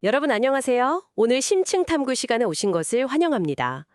여러분 안녕하세요. 오늘 심층 탐구 시간에 오신 것을 환영합니다.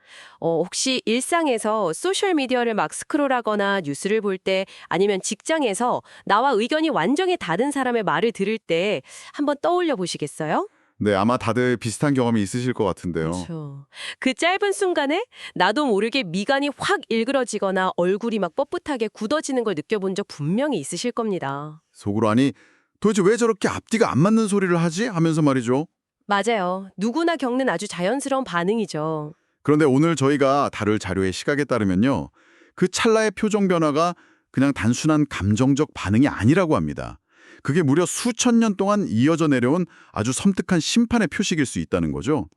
혹시 일상에서 소셜미디어를 막 스크롤하거나 뉴스를 볼 때 아니면 직장에서 나와 의견이 완전히 다른 사람의 말을 들을 때 한번 떠올려 보시겠어요? 네, 아마 다들 비슷한 경험이 있으실 것 같은데요. 그렇죠. 그 짧은 순간에 나도 모르게 미간이 확 일그러지거나 얼굴이 막 뻣뻣하게 굳어지는 걸 느껴본 적 분명히 있으실 겁니다. 속으로 아니, 도대체 왜 저렇게 앞뒤가 안 맞는 소리를 하지? 하면서 말이죠. 맞아요. 누구나 겪는 아주 자연스러운 반응이죠. 그런데 오늘 저희가 다룰 자료의 시각에 따르면요. 그 찰나의 표정 변화가 그냥 단순한 감정적 반응이 아니라고 합니다. 그게 무려 수천 년 동안 이어져 내려온 아주 섬뜩한 심판의 표식일 수 있다는 거죠.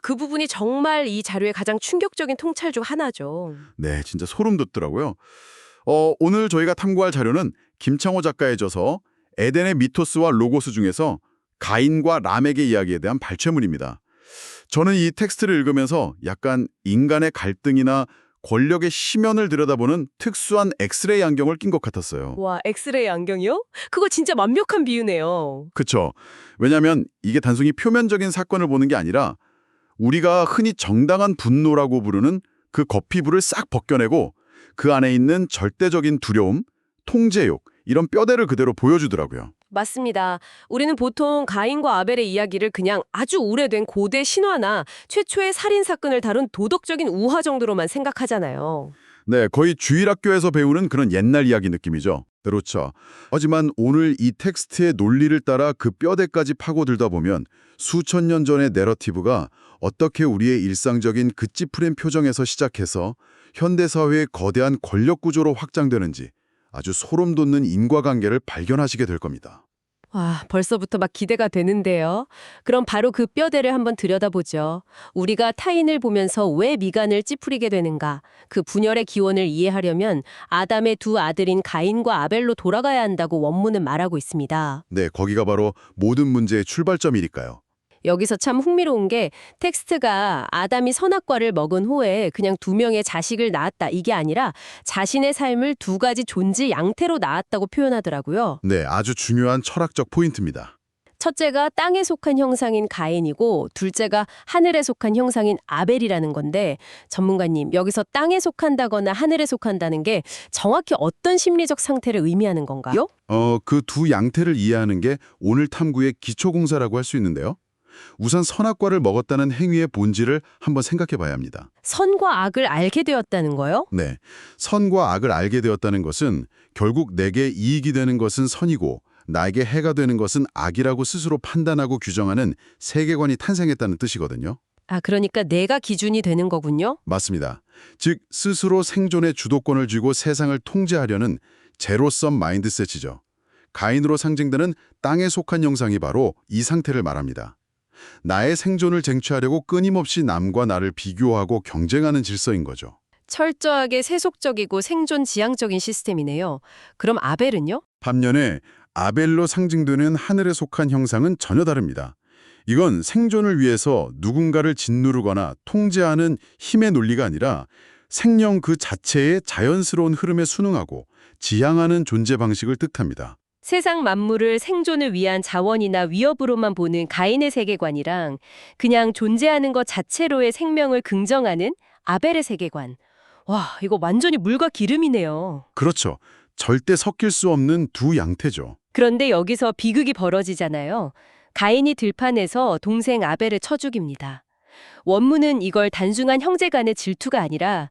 그 부분이 정말 이 자료의 가장 충격적인 통찰 중 하나죠. 네, 진짜 소름 돋더라고요. 오늘 저희가 탐구할 자료는 김창호 작가의 저서 에덴의 미토스와 로고스 중에서 가인과 람에게 이야기에 대한 발췌문입니다. 저는 이 텍스트를 읽으면서 약간 인간의 갈등이나 권력의 심연을 들여다보는 특수한 엑스레이 안경을 낀 것 같았어요. 와, 엑스레이 안경이요? 그거 진짜 완벽한 비유네요. 그쵸? 왜냐하면 이게 단순히 표면적인 사건을 보는 게 아니라 우리가 흔히 정당한 분노라고 부르는 그 거피부를 싹 벗겨내고 그 안에 있는 절대적인 두려움, 통제욕, 이런 뼈대를 그대로 보여주더라고요. 맞습니다. 우리는 보통 가인과 아벨의 이야기를 그냥 아주 오래된 고대 신화나 최초의 살인 사건을 다룬 도덕적인 우화 정도로만 생각하잖아요. 네, 거의 주일학교에서 배우는 그런 옛날 이야기 느낌이죠. 그렇죠. 하지만 오늘 이 텍스트의 논리를 따라 그 뼈대까지 파고들다 보면 수천 년 전의 내러티브가 어떻게 우리의 일상적인 그 찌푸린 표정에서 시작해서 현대사회의 거대한 권력 구조로 확장되는지 아주 소름 돋는 인과관계를 발견하시게 될 겁니다. 와, 벌써부터 막 기대가 되는데요. 그럼 바로 그 뼈대를 한번 들여다보죠. 우리가 타인을 보면서 왜 미간을 찌푸리게 되는가? 그 분열의 기원을 이해하려면 아담의 두 아들인 가인과 아벨로 돌아가야 한다고 원문은 말하고 있습니다. 네, 거기가 바로 모든 문제의 출발점이니까요. 여기서 참 흥미로운 게 텍스트가 아담이 선악과를 먹은 후에 그냥 두 명의 자식을 낳았다 이게 아니라 자신의 삶을 두 가지 존재 양태로 낳았다고 표현하더라고요. 네, 아주 중요한 철학적 포인트입니다. 첫째가 땅에 속한 형상인 가인이고 둘째가 하늘에 속한 형상인 아벨이라는 건데 전문가님 여기서 땅에 속한다거나 하늘에 속한다는 게 정확히 어떤 심리적 상태를 의미하는 건가요? 그 두 양태를 이해하는 게 오늘 탐구의 기초공사라고 할 수 있는데요. 우선 선악과를 먹었다는 행위의 본질을 한번 생각해 봐야 합니다. 선과 악을 알게 되었다는 거요? 네, 선과 악을 알게 되었다는 것은 결국 내게 이익이 되는 것은 선이고 나에게 해가 되는 것은 악이라고 스스로 판단하고 규정하는 세계관이 탄생했다는 뜻이거든요. 그러니까 내가 기준이 되는 거군요. 맞습니다. 즉 스스로 생존의 주도권을 쥐고 세상을 통제하려는 제로섬 마인드셋이죠. 가인으로 상징되는 땅에 속한 형상이 바로 이 상태를 말합니다. 나의 생존을 쟁취하려고 끊임없이 남과 나를 비교하고 경쟁하는 질서인 거죠. 철저하게 세속적이고 생존 지향적인 시스템이네요. 그럼 아벨은요? 반면에 아벨로 상징되는 하늘에 속한 형상은 전혀 다릅니다. 이건 생존을 위해서 누군가를 짓누르거나 통제하는 힘의 논리가 아니라 생명 그 자체의 자연스러운 흐름에 순응하고 지향하는 존재 방식을 뜻합니다. 세상 만물을 생존을 위한 자원이나 위협으로만 보는 가인의 세계관이랑 그냥 존재하는 것 자체로의 생명을 긍정하는 아벨의 세계관. 와, 이거 완전히 물과 기름이네요. 그렇죠. 절대 섞일 수 없는 두 양태죠. 그런데 여기서 비극이 벌어지잖아요. 가인이 들판에서 동생 아벨을 쳐 죽입니다. 원문은 이걸 단순한 형제 간의 질투가 아니라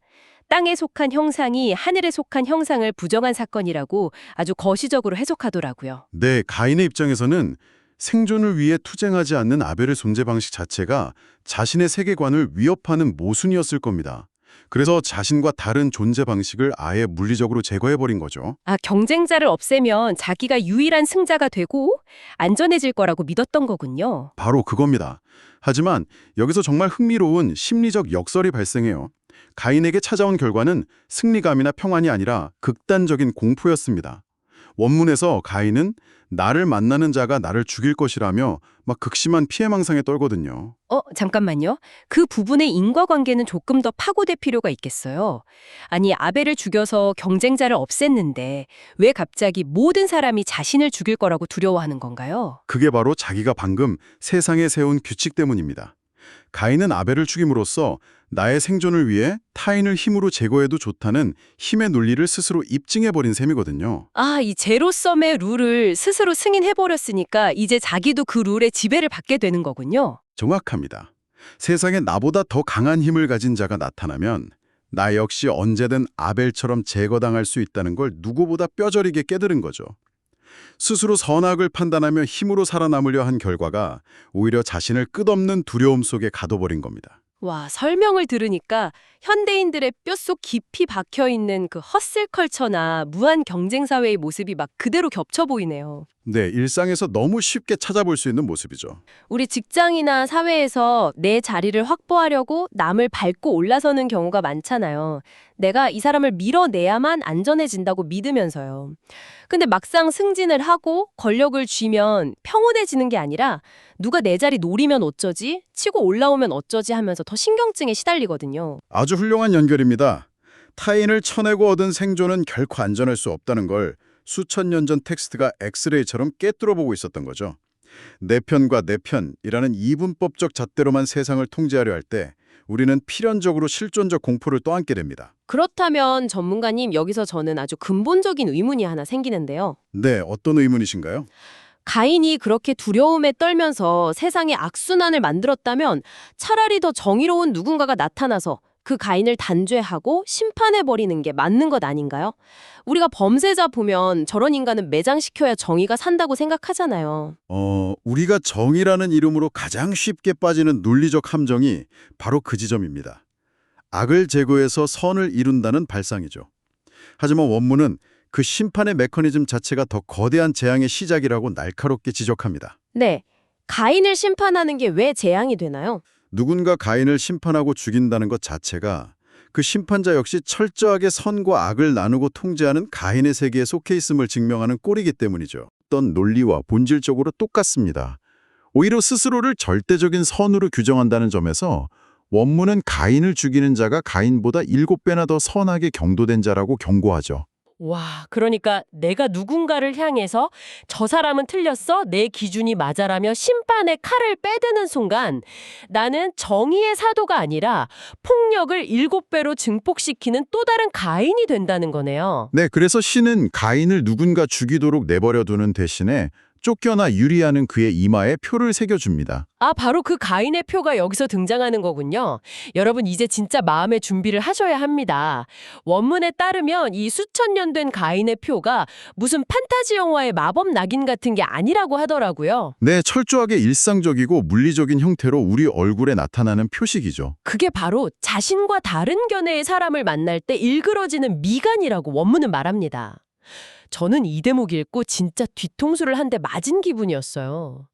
땅에 속한 형상이 하늘에 속한 형상을 부정한 사건이라고 아주 거시적으로 해석하더라고요. 네, 가인의 입장에서는 생존을 위해 투쟁하지 않는 아벨의 존재 방식 자체가 자신의 세계관을 위협하는 모순이었을 겁니다. 그래서 자신과 다른 존재 방식을 아예 물리적으로 제거해버린 거죠. 경쟁자를 없애면 자기가 유일한 승자가 되고 안전해질 거라고 믿었던 거군요. 바로 그겁니다. 하지만 여기서 정말 흥미로운 심리적 역설이 발생해요. 가인에게 찾아온 결과는 승리감이나 평안이 아니라 극단적인 공포였습니다. 원문에서 가인은 나를 만나는 자가 나를 죽일 것이라며 막 극심한 피해망상에 떨거든요. 잠깐만요. 그 부분의 인과관계는 조금 더 파고될 필요가 있겠어요. 아니, 아벨을 죽여서 경쟁자를 없앴는데 왜 갑자기 모든 사람이 자신을 죽일 거라고 두려워하는 건가요? 그게 바로 자기가 방금 세상에 세운 규칙 때문입니다. 가인은 아벨을 죽임으로써 나의 생존을 위해 타인을 힘으로 제거해도 좋다는 힘의 논리를 스스로 입증해버린 셈이거든요. 아, 이 제로섬의 룰을 스스로 승인해버렸으니까 이제 자기도 그 룰의 지배를 받게 되는 거군요. 정확합니다. 세상에 나보다 더 강한 힘을 가진 자가 나타나면 나 역시 언제든 아벨처럼 제거당할 수 있다는 걸 누구보다 뼈저리게 깨달은 거죠. 스스로 선악을 판단하며 힘으로 살아남으려 한 결과가 오히려 자신을 끝없는 두려움 속에 가둬버린 겁니다. 와, 설명을 들으니까 현대인들의 뼛속 깊이 박혀있는 그 허슬 컬처나 무한 경쟁 사회의 모습이 막 그대로 겹쳐 보이네요. 네, 일상에서 너무 쉽게 찾아볼 수 있는 모습이죠. 우리 직장이나 사회에서 내 자리를 확보하려고 남을 밟고 올라서는 경우가 많잖아요. 내가 이 사람을 밀어내야만 안전해진다고 믿으면서요. 근데 막상 승진을 하고 권력을 쥐면 평온해지는 게 아니라 누가 내 자리 노리면 어쩌지? 치고 올라오면 어쩌지 하면서 더 신경증에 시달리거든요. 아주 훌륭한 연결입니다. 타인을 쳐내고 얻은 생존은 결코 안전할 수 없다는 걸 수천 년 전 텍스트가 엑스레이처럼 꿰뚫어보고 있었던 거죠. 내 편과 내 편이라는 이분법적 잣대로만 세상을 통제하려 할 때 우리는 필연적으로 실존적 공포를 떠안게 됩니다. 그렇다면 전문가님, 여기서 저는 아주 근본적인 의문이 하나 생기는데요. 네, 어떤 의문이신가요? 가인이 그렇게 두려움에 떨면서 세상에 악순환을 만들었다면 차라리 더 정의로운 누군가가 나타나서 그 가인을 단죄하고 심판해버리는 게 맞는 것 아닌가요? 우리가 범죄자 보면 저런 인간은 매장시켜야 정의가 산다고 생각하잖아요. 우리가 정의라는 이름으로 가장 쉽게 빠지는 논리적 함정이 바로 그 지점입니다. 악을 제거해서 선을 이룬다는 발상이죠. 하지만 원문은 그 심판의 메커니즘 자체가 더 거대한 재앙의 시작이라고 날카롭게 지적합니다. 네, 가인을 심판하는 게 왜 재앙이 되나요? 누군가 가인을 심판하고 죽인다는 것 자체가 그 심판자 역시 철저하게 선과 악을 나누고 통제하는 가인의 세계에 속해 있음을 증명하는 꼴이기 때문이죠. 어떤 논리와 본질적으로 똑같습니다. 오히려 스스로를 절대적인 선으로 규정한다는 점에서 원문은 가인을 죽이는 자가 가인보다 7배나 더 선하게 경도된 자라고 경고하죠. 와, 그러니까 내가 누군가를 향해서 저 사람은 틀렸어, 내 기준이 맞아라며 심판의 칼을 빼드는 순간 나는 정의의 사도가 아니라 폭력을 7배로 증폭시키는 또 다른 가인이 된다는 거네요. 네, 그래서 신은 가인을 누군가 죽이도록 내버려두는 대신에 쫓겨나 유리하는 그의 이마에 표를 새겨줍니다. 아, 바로 그 가인의 표가 여기서 등장하는 거군요. 여러분, 이제 진짜 마음의 준비를 하셔야 합니다. 원문에 따르면 이 수천 년 된 가인의 표가 무슨 판타지 영화의 마법 낙인 같은 게 아니라고 하더라고요. 네, 철저하게 일상적이고 물리적인 형태로 우리 얼굴에 나타나는 표식이죠. 그게 바로 자신과 다른 견해의 사람을 만날 때 일그러지는 미간이라고 원문은 말합니다. 저는 이 대목 읽고 진짜 뒤통수를 한 대 맞은 기분이었어요.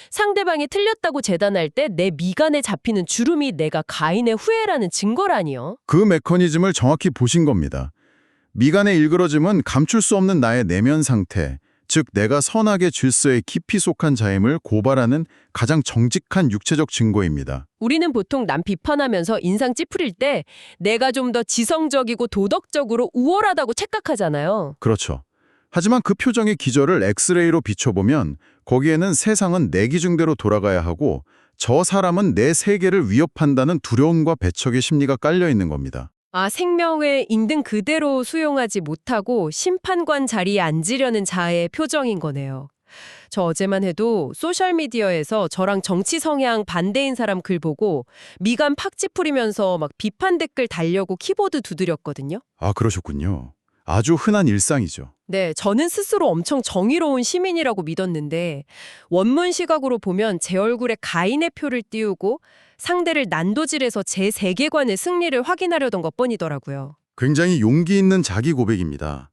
상대방이 틀렸다고 재단할 때 내 미간에 잡히는 주름이 내가 가인의 후예라는 증거라니요. 그 메커니즘을 정확히 보신 겁니다. 미간의 일그러짐은 감출 수 없는 나의 내면 상태, 즉 내가 선악의 질서에 깊이 속한 자임을 고발하는 가장 정직한 육체적 증거입니다. 우리는 보통 남 비판하면서 인상 찌푸릴 때 내가 좀 더 지성적이고 도덕적으로 우월하다고 착각하잖아요. 그렇죠. 하지만 그 표정의 기저를 엑스레이로 비춰보면 거기에는 세상은 내 기준대로 돌아가야 하고 저 사람은 내 세계를 위협한다는 두려움과 배척의 심리가 깔려 있는 겁니다. 아, 생명을 있는 그대로 수용하지 못하고 심판관 자리에 앉으려는 자의 표정인 거네요. 저 어제만 해도 소셜미디어에서 저랑 정치 성향 반대인 사람 글 보고 미간 팍 찌푸리면서 막 비판 댓글 달려고 키보드 두드렸거든요. 아, 그러셨군요. 아주 흔한 일상이죠. 네, 저는 스스로 엄청 정의로운 시민이라고 믿었는데 원문 시각으로 보면 제 얼굴에 가인의 표를 띄우고 상대를 난도질해서 제 세계관의 승리를 확인하려던 것뿐이더라고요. 굉장히 용기 있는 자기 고백입니다.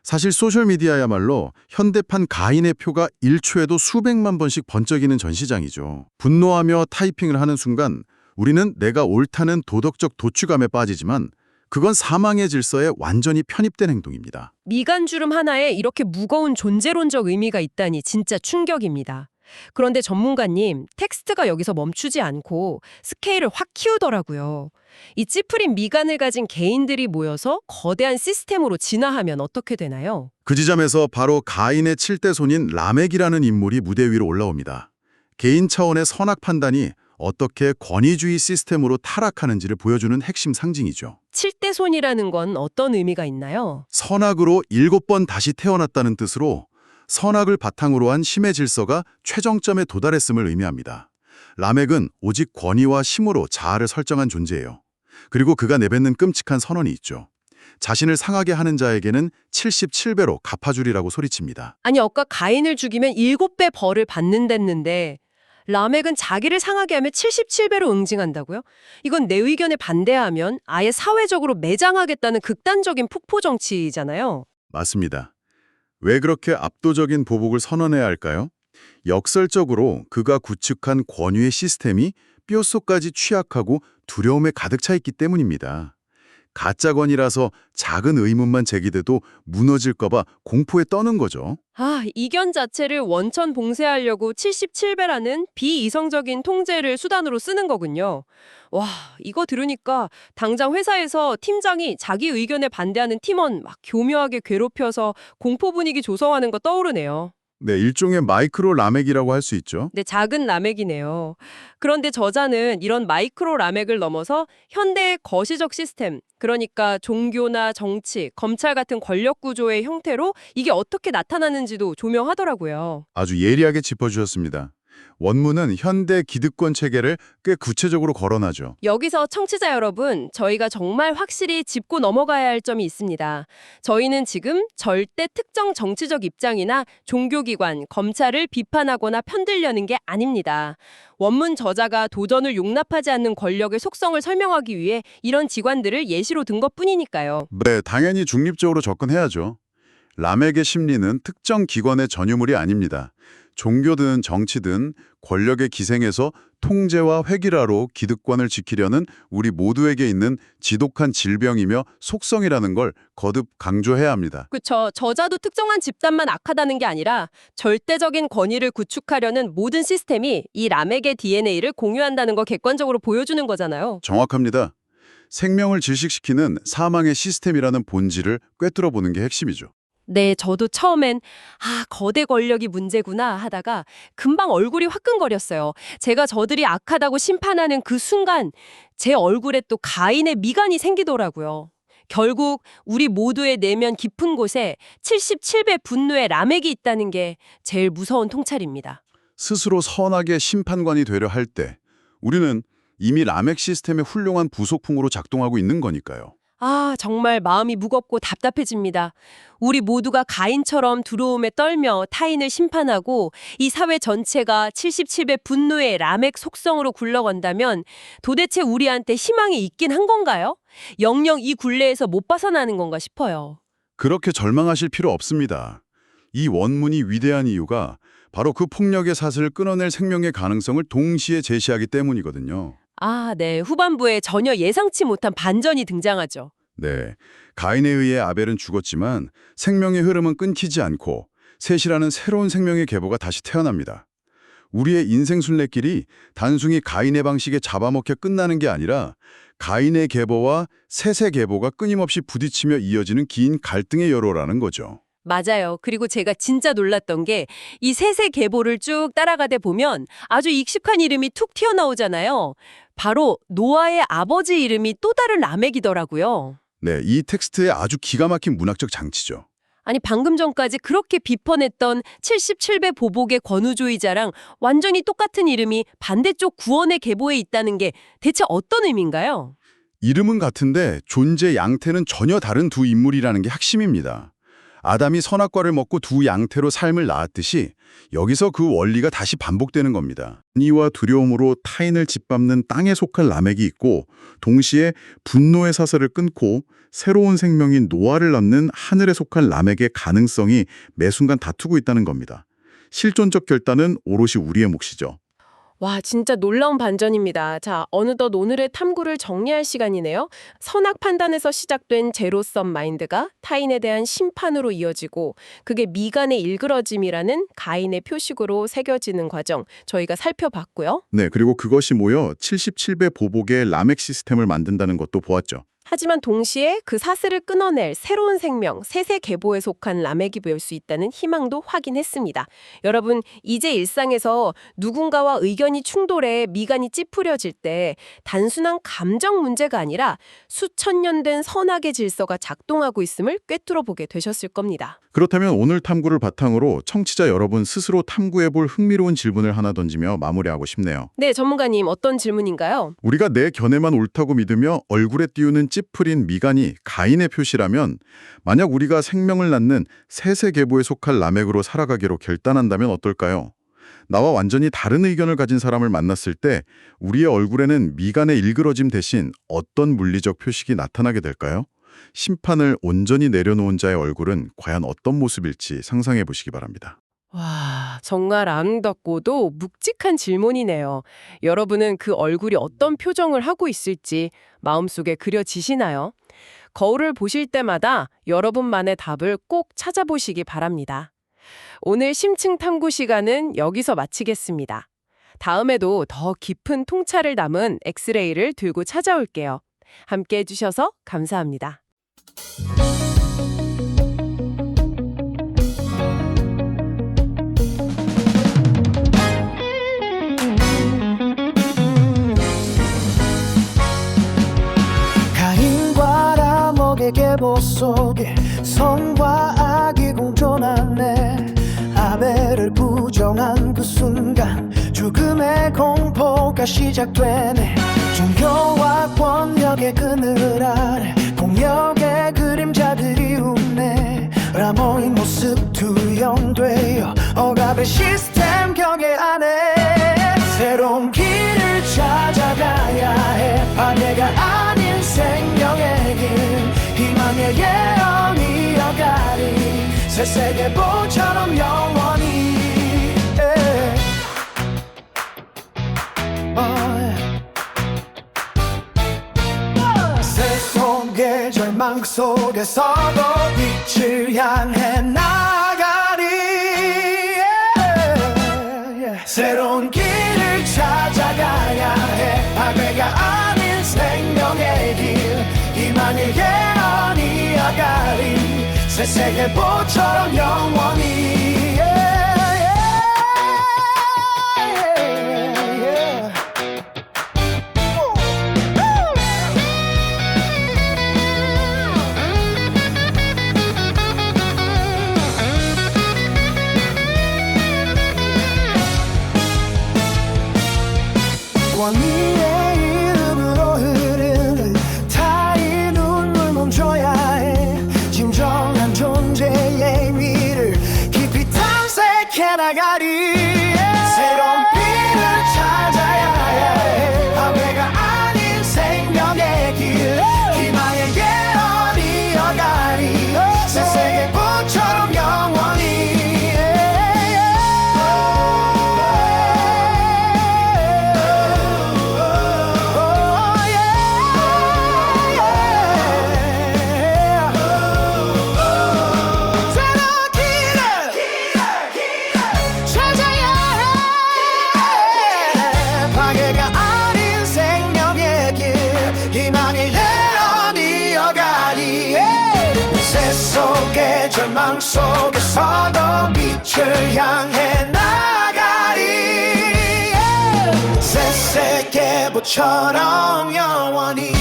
사실 소셜미디어야말로 현대판 가인의 표가 1초에도 수백만 번씩 번쩍이는 전시장이죠. 분노하며 타이핑을 하는 순간 우리는 내가 옳다는 도덕적 도취감에 빠지지만 그건 사망의 질서에 완전히 편입된 행동입니다. 미간주름 하나에 이렇게 무거운 존재론적 의미가 있다니 진짜 충격입니다. 그런데 전문가님, 텍스트가 여기서 멈추지 않고 스케일을 확 키우더라고요. 이 찌푸린 미간을 가진 개인들이 모여서 거대한 시스템으로 진화하면 어떻게 되나요? 그 지점에서 바로 가인의 7대 손인 라멕이라는 인물이 무대 위로 올라옵니다. 개인 차원의 선악 판단이 어떻게 권위주의 시스템으로 타락하는지를 보여주는 핵심 상징이죠. 7대 손이라는 건 어떤 의미가 있나요? 선악으로 7번 다시 태어났다는 뜻으로 선악을 바탕으로 한 힘의 질서가 최정점에 도달했음을 의미합니다. 라멕은 오직 권위와 힘으로 자아를 설정한 존재예요. 그리고 그가 내뱉는 끔찍한 선언이 있죠. 자신을 상하게 하는 자에게는 77배로 갚아주리라고 소리칩니다. 아니, 아까 가인을 죽이면 7배 벌을 받는댔는데 라멕은 자기를 상하게 하면 77배로 응징한다고요? 이건 내 의견에 반대하면 아예 사회적으로 매장하겠다는 극단적인 폭포 정치잖아요. 맞습니다. 왜 그렇게 압도적인 보복을 선언해야 할까요? 역설적으로 그가 구축한 권위의 시스템이 뼛속까지 취약하고 두려움에 가득 차 있기 때문입니다. 가짜 권위라서 작은 의문만 제기돼도 무너질까 봐 공포에 떠는 거죠. 아, 이견 자체를 원천 봉쇄하려고 77배라는 비이성적인 통제를 수단으로 쓰는 거군요. 와, 이거 들으니까 당장 회사에서 팀장이 자기 의견에 반대하는 팀원 막 교묘하게 괴롭혀서 공포 분위기 조성하는 거 떠오르네요. 네, 일종의 마이크로 라멕이라고 할 수 있죠. 네, 작은 라멕이네요. 그런데 저자는 이런 마이크로 라멕을 넘어서 현대의 거시적 시스템, 그러니까 종교나 정치, 검찰 같은 권력 구조의 형태로 이게 어떻게 나타나는지도 조명하더라고요. 아주 예리하게 짚어주셨습니다. 원문은 현대 기득권 체계를 꽤 구체적으로 거론하죠. 여기서 청취자 여러분, 저희가 정말 확실히 짚고 넘어가야 할 점이 있습니다. 저희는 지금 절대 특정 정치적 입장이나 종교기관, 검찰을 비판하거나 편들려는 게 아닙니다. 원문 저자가 도전을 용납하지 않는 권력의 속성을 설명하기 위해 이런 직관들을 예시로 든 것뿐이니까요. 네, 당연히 중립적으로 접근해야죠. 라멕의 심리는 특정 기관의 전유물이 아닙니다. 종교든 정치든 권력의 기생에서 통제와 획일화로 기득권을 지키려는 우리 모두에게 있는 지독한 질병이며 속성이라는 걸 거듭 강조해야 합니다. 그쵸. 저자도 특정한 집단만 악하다는 게 아니라 절대적인 권위를 구축하려는 모든 시스템이 이 라멕의 DNA를 공유한다는 걸 객관적으로 보여주는 거잖아요. 정확합니다. 생명을 질식시키는 사망의 시스템이라는 본질을 꿰뚫어 보는 게 핵심이죠. 네, 저도 처음엔 거대 권력이 문제구나 하다가 금방 얼굴이 화끈거렸어요. 제가 저들이 악하다고 심판하는 그 순간 제 얼굴에 또 가인의 미간이 생기더라고요. 결국 우리 모두의 내면 깊은 곳에 77배 분노의 라멕이 있다는 게 제일 무서운 통찰입니다. 스스로 선악의 심판관이 되려 할 때 우리는 이미 라멕 시스템의 훌륭한 부속품으로 작동하고 있는 거니까요. 정말 마음이 무겁고 답답해집니다. 우리 모두가 가인처럼 두려움에 떨며 타인을 심판하고 이 사회 전체가 77배 분노의 라멕 속성으로 굴러간다면 도대체 우리한테 희망이 있긴 한 건가요? 영영 이 굴레에서 못 벗어나는 건가 싶어요. 그렇게 절망하실 필요 없습니다. 이 원문이 위대한 이유가 바로 그 폭력의 사슬을 끊어낼 생명의 가능성을 동시에 제시하기 때문이거든요. 네. 후반부에 전혀 예상치 못한 반전이 등장하죠. 네, 가인에 의해 아벨은 죽었지만 생명의 흐름은 끊기지 않고 셋이라는 새로운 생명의 계보가 다시 태어납니다. 우리의 인생 순례길이 단순히 가인의 방식에 잡아먹혀 끝나는 게 아니라 가인의 계보와 셋의 계보가 끊임없이 부딪히며 이어지는 긴 갈등의 여로라는 거죠. 맞아요. 그리고 제가 진짜 놀랐던 게 이 셋의 계보를 쭉 따라가다 보면 아주 익숙한 이름이 툭 튀어나오잖아요. 바로 노아의 아버지 이름이 또 다른 라멕이더라고요. 네, 이 텍스트의 아주 기가 막힌 문학적 장치죠. 아니 방금 전까지 그렇게 비판했던 77배 보복의 권우주의자랑 완전히 똑같은 이름이 반대쪽 구원의 계보에 있다는 게 대체 어떤 의미인가요? 이름은 같은데 존재 양태는 전혀 다른 두 인물이라는 게 핵심입니다. 아담이 선악과를 먹고 두 양태로 삶을 낳았듯이 여기서 그 원리가 다시 반복되는 겁니다. 권위와 두려움으로 타인을 짓밟는 땅에 속한 라멕이 있고 동시에 분노의 사슬을 끊고 새로운 생명인 노아를 낳는 하늘에 속한 라멕의 가능성이 매 순간 다투고 있다는 겁니다. 실존적 결단은 오롯이 우리의 몫이죠. 와, 진짜 놀라운 반전입니다. 자, 어느덧 오늘의 탐구를 정리할 시간이네요. 선악 판단에서 시작된 제로섬 마인드가 타인에 대한 심판으로 이어지고 그게 미간의 일그러짐이라는 가인의 표식으로 새겨지는 과정 저희가 살펴봤고요. 네, 그리고 그것이 모여 77배 보복의 라멕 시스템을 만든다는 것도 보았죠. 하지만 동시에 그 사슬을 끊어낼 새로운 생명, 세세 계보에 속한 라멕이 볼 수 있다는 희망도 확인했습니다. 여러분, 이제 일상에서 누군가와 의견이 충돌해 미간이 찌푸려질 때 단순한 감정 문제가 아니라 수천 년 된 선악의 질서가 작동하고 있음을 꿰뚫어 보게 되셨을 겁니다. 그렇다면 오늘 탐구를 바탕으로 청취자 여러분 스스로 탐구해볼 흥미로운 질문을 하나 던지며 마무리하고 싶네요. 네, 전문가님 어떤 질문인가요? 우리가 내 견해만 옳다고 믿으며 얼굴에 띄우는 찌푸린 미간이 가인의 표시라면 만약 우리가 생명을 낳는 세세계보에 속할 라멕으로 살아가기로 결단한다면 어떨까요? 나와 완전히 다른 의견을 가진 사람을 만났을 때 우리의 얼굴에는 미간의 일그러짐 대신 어떤 물리적 표식이 나타나게 될까요? 심판을 온전히 내려놓은 자의 얼굴은 과연 어떤 모습일지 상상해 보시기 바랍니다. 와, 정말 아름답고도 묵직한 질문이네요. 여러분은 그 얼굴이 어떤 표정을 하고 있을지 마음속에 그려지시나요? 거울을 보실 때마다 여러분만의 답을 꼭 찾아보시기 바랍니다. 오늘 심층 탐구 시간은 여기서 마치겠습니다. 다음에도 더 깊은 통찰을 담은 엑스레이를 들고 찾아올게요. 함께 해주셔서 감사합니다. 가인과 라멕의 계보 속에 선과 악이 공존하네. 아벨을 부정한 그 순간 죽음의 공포가 시작되네. 종교와 권력의 그늘 아래 폭력의 그림자들이 웃네. 라모의 모습 투영되어 억압의 시스템 경계 안에 새로운 길을 찾아가야 해. 방해가 아닌 생명의 길, 희망의 예언 이어가리 새 세계보처럼 영원히. 세속의 절망 속에서도 빛을 향해 나가리. 새로운 길을 찾아가야 해. 파괴가 아닌 생명의 길, 희망의 예언 이어가리 새 세계보처럼 영원히. 원리의 이름으로 흐르는 타의 눈물 멈춰야 해. 진정한 존재의 의미를 깊이 탐색해 나가리. 새로운 빛을 찾아야 해. 방해가 아닌 생명의 길, 희망의 예언 이어가리 새 세계보처럼 영원히. 절망 속에서도 빛을 향해 나가리 새 세계보처럼 영원히.